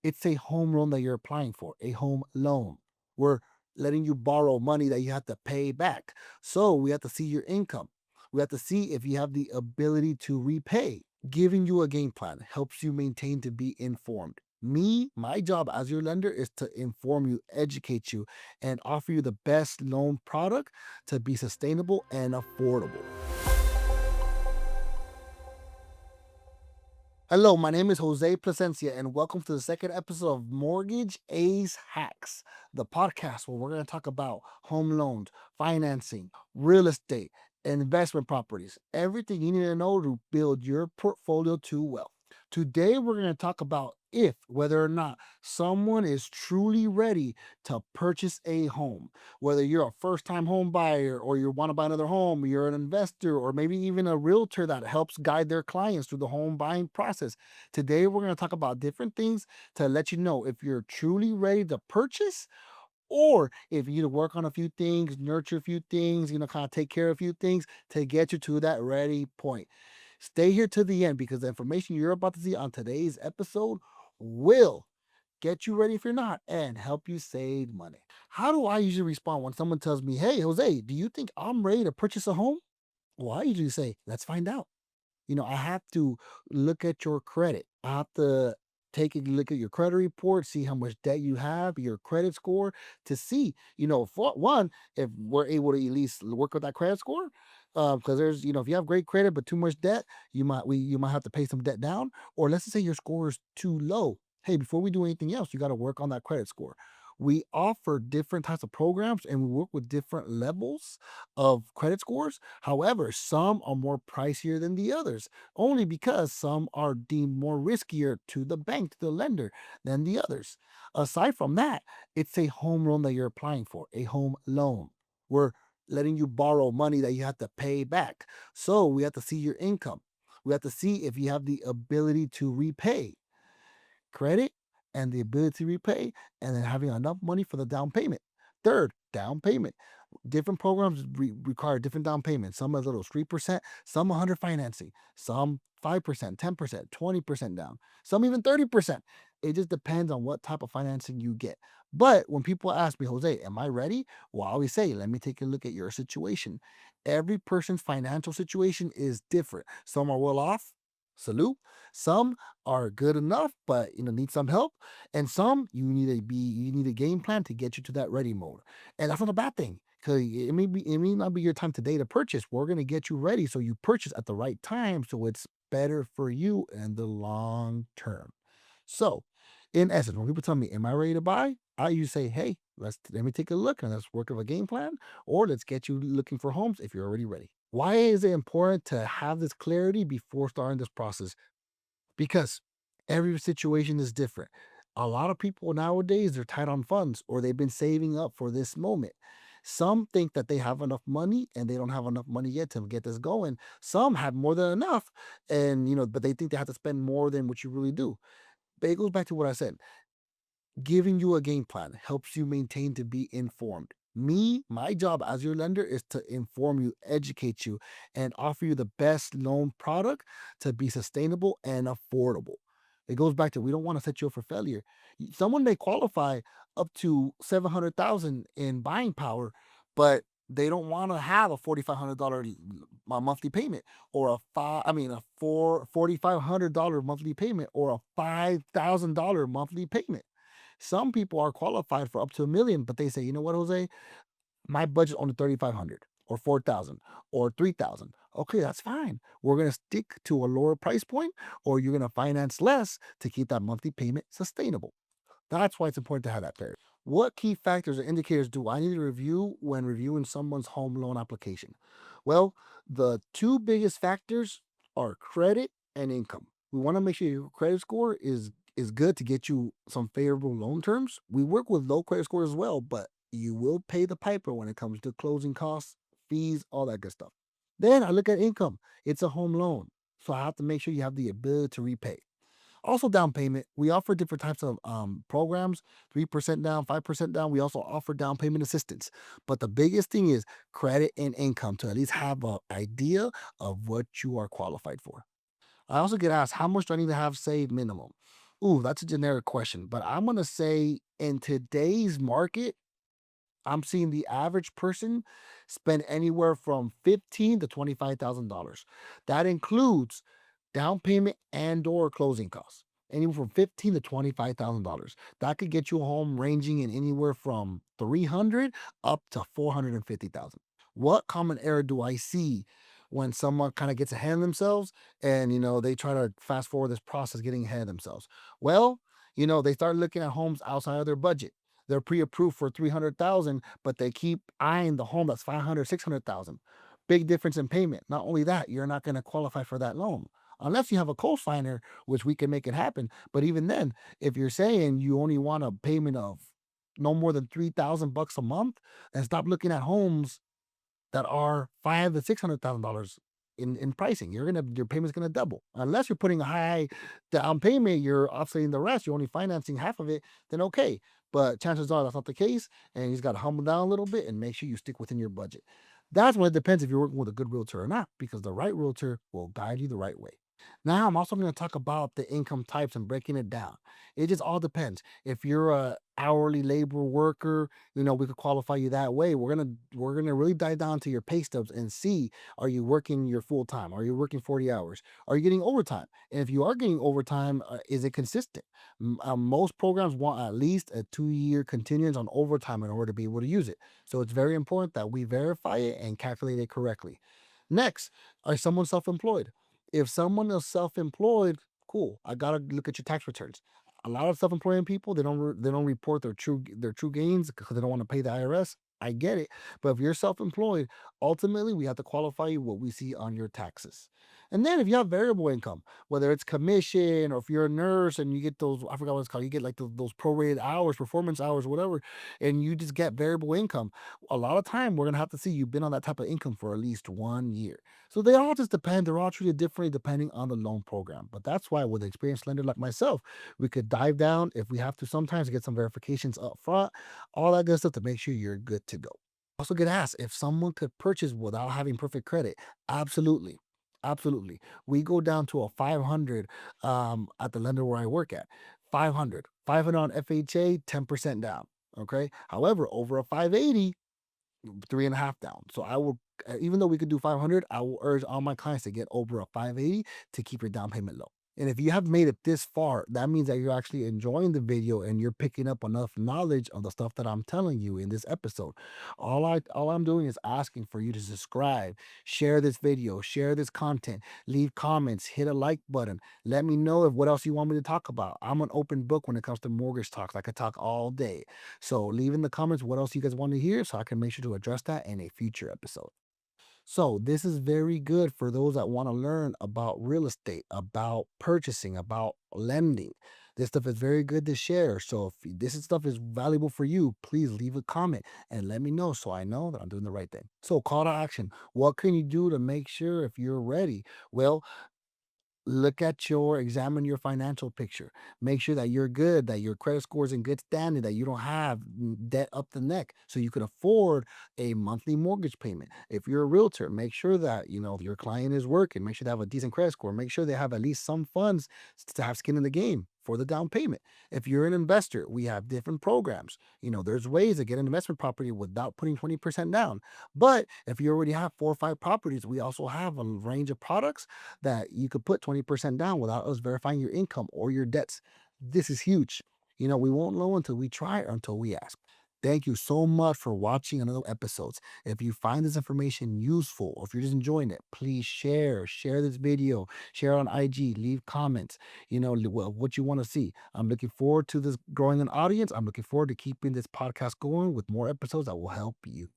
It's a home loan that you're applying for, a home loan. We're letting you borrow money that you have to pay back. So we have to see your income. We have to see if you have the ability to repay. Giving you a game plan helps you maintain to be informed. My job as your lender is to inform you, educate you, and offer you the best loan product to be sustainable and affordable. Hello, my name is José Plascencia, and welcome to the second episode of Mortgage Ace Hacks, the podcast where we're going to talk about home loans, financing, real estate, investment properties, everything you need to know to build your portfolio to wealth. Today, we're going to talk about if whether or not someone is truly ready to purchase a home. Whether you're a first time home buyer or you want to buy another home, you're an investor, or maybe even a realtor that helps guide their clients through the home buying process. Today, we're going to talk about different things to let you know if you're truly ready to purchase or if you need to work on a few things, nurture a few things, kind of take care of a few things to get you to that ready point. Stay here to the end because the information you're about to see on today's episode will get you ready if you're not and help you save money. How do I usually respond when someone tells me, "Hey, Jose, do you think I'm ready to purchase a home?" Well, I usually say, "Let's find out." I have to look at your credit. I have to take a look at your credit report, see how much debt you have, your credit score to see, for one, if we're able to at least work with that credit score. Because if you have great credit but too much debt, you might have to pay some debt down. Or let's just say your score is too low. Hey, before we do anything else, you got to work on that credit score. We offer different types of programs and we work with different levels of credit scores. However, some are more pricier than the others, only because some are deemed more riskier to the bank, to the lender, than the others. Aside from that, it's a home loan that you're applying for, a home loan. We're letting you borrow money that you have to pay back. So we have to see your income. We have to see if you have the ability to repay credit and the ability to repay, and then having enough money for the down payment. Third, down payment. Different programs require different down payments. Some as little as 3%, some 100 financing, some 5%, 10%, 20% down, some even 30%. It just depends on what type of financing you get. But when people ask me, Jose, am I ready? Well, I always say, let me take a look at your situation. Every person's financial situation is different. Some are well off, salute. Some are good enough, but need some help. And some you need a game plan to get you to that ready mode. And that's not a bad thing. Because it may not be your time today to purchase. We're gonna get you ready so you purchase at the right time so it's better for you in the long term. So, in essence, when people tell me, "Am I ready to buy?" I usually say, "Hey, let me take a look and let's work of a game plan, or let's get you looking for homes if you're already ready." Why is it important to have this clarity before starting this process? Because every situation is different. A lot of people nowadays they're tight on funds or they've been saving up for this moment. Some think that they have enough money and they don't have enough money yet to get this going. Some have more than enough and but they think they have to spend more than what you really do. But it goes back to what I said. Giving you a game plan helps you maintain to be informed. My job as your lender is to inform you, educate you, and offer you the best loan product to be sustainable and affordable. It goes back to we don't want to set you up for failure. Someone may qualify up to 700,000 in buying power, but they don't want to have a $4,500 monthly payment or a $4,500 monthly payment or a $5,000 monthly payment. Some people are qualified for up to 1 million, but they say, you know what, Jose, my budget only 3,500 or 4,000 or 3,000. Okay, that's fine. We're gonna stick to a lower price point, or you're gonna finance less to keep that monthly payment sustainable. That's why it's important to have that clarity. What key factors or indicators do I need to review when reviewing someone's home loan application? Well, the two biggest factors are credit and income. We want to make sure your credit score is good to get you some favorable loan terms. We work with low credit scores as well, but you will pay the piper when it comes to closing costs, fees, all that good stuff. Then I look at income. It's a home loan. So I have to make sure you have the ability to repay. Also, down payment. We offer different types of programs, 3% down, 5% down. We also offer down payment assistance. But the biggest thing is credit and income to at least have an idea of what you are qualified for. I also get asked, how much do I need to have saved minimum? Ooh, that's a generic question, but I'm gonna say in today's market, I'm seeing the average person spend anywhere from $15,000 to $25,000. That includes down payment and or closing costs. Anywhere from $15,000 to $25,000. That could get you a home ranging in anywhere from 300 up to 450,000. What common error do I see when someone kind of gets ahead of themselves and they try to fast forward this process getting ahead of themselves? Well, they start looking at homes outside of their budget. They're pre-approved for 300,000, but they keep eyeing the home that's 500, 600,000. Big difference in payment. Not only that, you're not going to qualify for that loan unless you have a co-signer, which we can make it happen. But even then, if you're saying you only want a payment of no more than $3,000 a month, then stop looking at homes that are five to $600,000 in pricing. Your payment's gonna double unless you're putting a high down payment. You're offsetting the rest. You're only financing half of it. Then okay, but chances are that's not the case, and you just got to humble down a little bit and make sure you stick within your budget. That's when it depends if you're working with a good realtor or not, because the right realtor will guide you the right way. Now, I'm also going to talk about the income types and breaking it down. It just all depends. If you're a hourly labor worker, we could qualify you that way. We're gonna really dive down to your pay stubs and see, are you working your full time? Are you working 40 hours? Are you getting overtime? And if you are getting overtime, is it consistent? Most programs want at least a 2-year continuance on overtime in order to be able to use it. So it's very important that we verify it and calculate it correctly. Next, are someone self-employed? If someone is self-employed, cool. I gotta look at your tax returns. A lot of self-employed people, they don't report their true gains because they don't want to pay the IRS. I get it, but if you're self-employed, ultimately we have to qualify you what we see on your taxes. And then if you have variable income, whether it's commission or if you're a nurse and you get those, I forgot what it's called, you get like those prorated hours, performance hours, whatever, and you just get variable income. A lot of time we're gonna have to see you've been on that type of income for at least 1 year. So they all just depend. They're all treated differently depending on the loan program. But that's why with an experienced lender like myself, we could dive down if we have to sometimes get some verifications up front, all that good stuff to make sure you're good to go. Also get asked if someone could purchase without having perfect credit. Absolutely. Absolutely. We go down to a 500 at the lender where I work at. 500 on FHA, 10% down. Okay. However, over a 580, three and a half down. So I will, even though we could do 500, I will urge all my clients to get over a 580 to keep your down payment low. And if you have made it this far, that means that you're actually enjoying the video and you're picking up enough knowledge of the stuff that I'm telling you in this episode. All I'm doing is asking for you to subscribe, share this video, share this content, leave comments, hit a like button. Let me know if what else you want me to talk about. I'm an open book when it comes to mortgage talks. I could talk all day. So leave in the comments what else you guys want to hear so I can make sure to address that in a future episode. So this is very good for those that want to learn about real estate, about purchasing, about lending. This stuff is very good to share. So if stuff is valuable for you, please leave a comment and let me know so I know that I'm doing the right thing. So call to action. What can you do to make sure if you're ready? Well, examine your financial picture. Make sure that you're good, that your credit score is in good standing, that you don't have debt up the neck so you can afford a monthly mortgage payment. If you're a realtor, make sure that your client is working. Make sure they have a decent credit score. Make sure they have at least some funds to have skin in the game for the down payment. If you're an investor, we have different programs. There's ways to get an investment property without putting 20% down. But if you already have 4 or 5 properties, we also have a range of products that you could put 20% down without us verifying your income or your debts. This is huge. We won't know until we try or until we ask. Thank you so much for watching another episodes. If you find this information useful or if you're just enjoying it, please share this video, share it on IG, leave comments, what you want to see. I'm looking forward to this growing an audience. I'm looking forward to keeping this podcast going with more episodes that will help you.